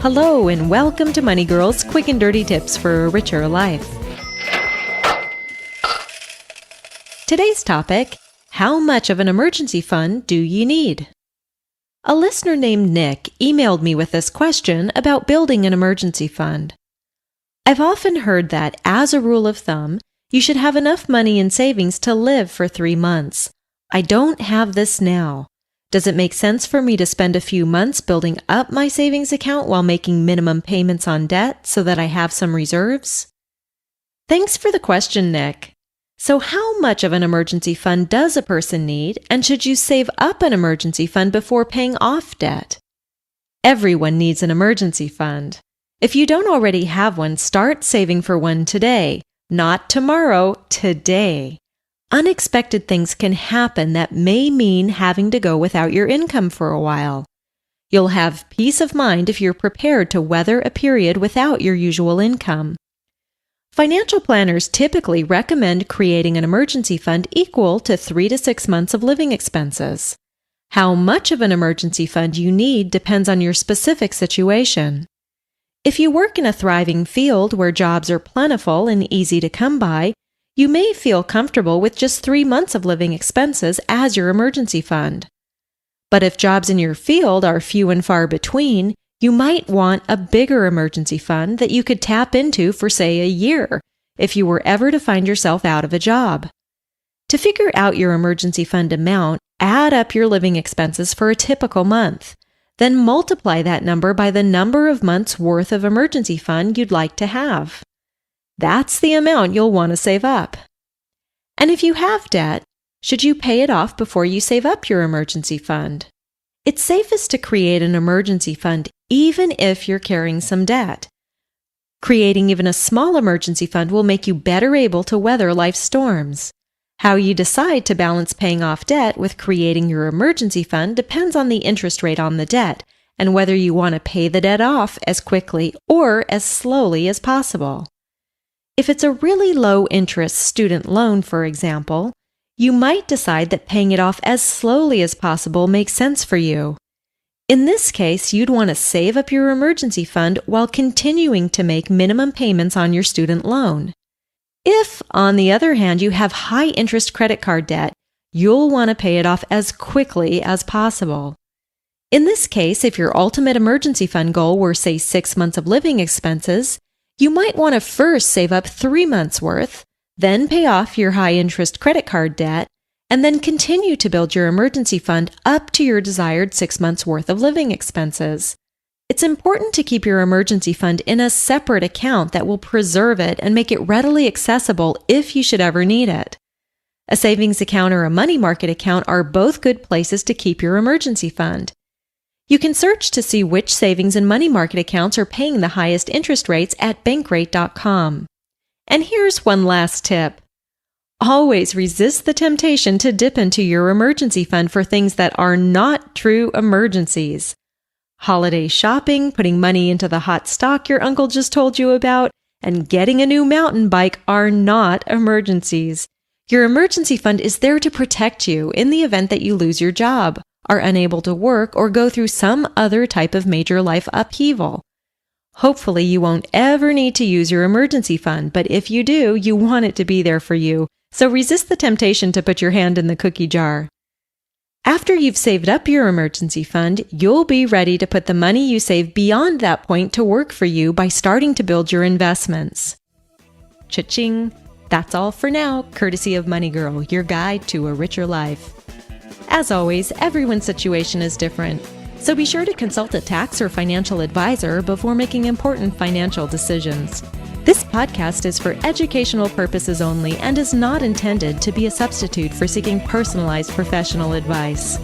Hello and welcome to Money Girl's Quick and Dirty Tips for a Richer Life. Today's topic, how much of an emergency fund do you need? A listener named Nick emailed me with this question about building an emergency fund. I've often heard that, as a rule of thumb, you should have enough money in savings to live for 3 months. I don't have this now. Does it make sense for me to spend a few months building up my savings account while making minimum payments on debt so that I have some reserves? Thanks for the question, Nick. So how much of an emergency fund does a person need, and should you save up an emergency fund before paying off debt? Everyone needs an emergency fund. If you don't already have one, start saving for one today. Not tomorrow, today. Unexpected things can happen that may mean having to go without your income for a while. You'll have peace of mind if you're prepared to weather a period without your usual income. Financial planners typically recommend creating an emergency fund equal to 3 to 6 months of living expenses. How much of an emergency fund you need depends on your specific situation. If you work in a thriving field where jobs are plentiful and easy to come by, you may feel comfortable with just 3 months of living expenses as your emergency fund. But if jobs in your field are few and far between, you might want a bigger emergency fund that you could tap into for, say, a year if you were ever to find yourself out of a job. To figure out your emergency fund amount, add up your living expenses for a typical month. Then multiply that number by the number of months' worth of emergency fund you'd like to have. That's the amount you'll want to save up. And if you have debt, should you pay it off before you save up your emergency fund? It's safest to create an emergency fund even if you're carrying some debt. Creating even a small emergency fund will make you better able to weather life's storms. How you decide to balance paying off debt with creating your emergency fund depends on the interest rate on the debt and whether you want to pay the debt off as quickly or as slowly as possible. If it's a really low-interest student loan, for example, you might decide that paying it off as slowly as possible makes sense for you. In this case, you'd want to save up your emergency fund while continuing to make minimum payments on your student loan. If, on the other hand, you have high-interest credit card debt, you'll want to pay it off as quickly as possible. In this case, if your ultimate emergency fund goal were, say, 6 months of living expenses, you might want to first save up 3 months' worth, then pay off your high-interest credit card debt, and then continue to build your emergency fund up to your desired 6 months' worth of living expenses. It's important to keep your emergency fund in a separate account that will preserve it and make it readily accessible if you should ever need it. A savings account or a money market account are both good places to keep your emergency fund. You can search to see which savings and money market accounts are paying the highest interest rates at bankrate.com. And here's one last tip. Always resist the temptation to dip into your emergency fund for things that are not true emergencies. Holiday shopping, putting money into the hot stock your uncle just told you about, and getting a new mountain bike are not emergencies. Your emergency fund is there to protect you in the event that you lose your job, are unable to work, or go through some other type of major life upheaval. Hopefully you won't ever need to use your emergency fund, but if you do, you want it to be there for you, so resist the temptation to put your hand in the cookie jar. After you've saved up your emergency fund, you'll be ready to put the money you save beyond that point to work for you by starting to build your investments. Cha-ching! That's all for now, courtesy of Money Girl, your guide to a richer life. As always, everyone's situation is different, so be sure to consult a tax or financial advisor before making important financial decisions. This podcast is for educational purposes only and is not intended to be a substitute for seeking personalized professional advice.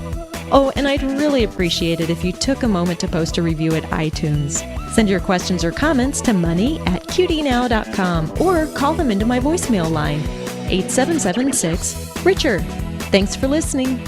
Oh, and I'd really appreciate it if you took a moment to post a review at iTunes. Send your questions or comments to money@qdnow.com or call them into my voicemail line, 8776-RICHER. Thanks for listening.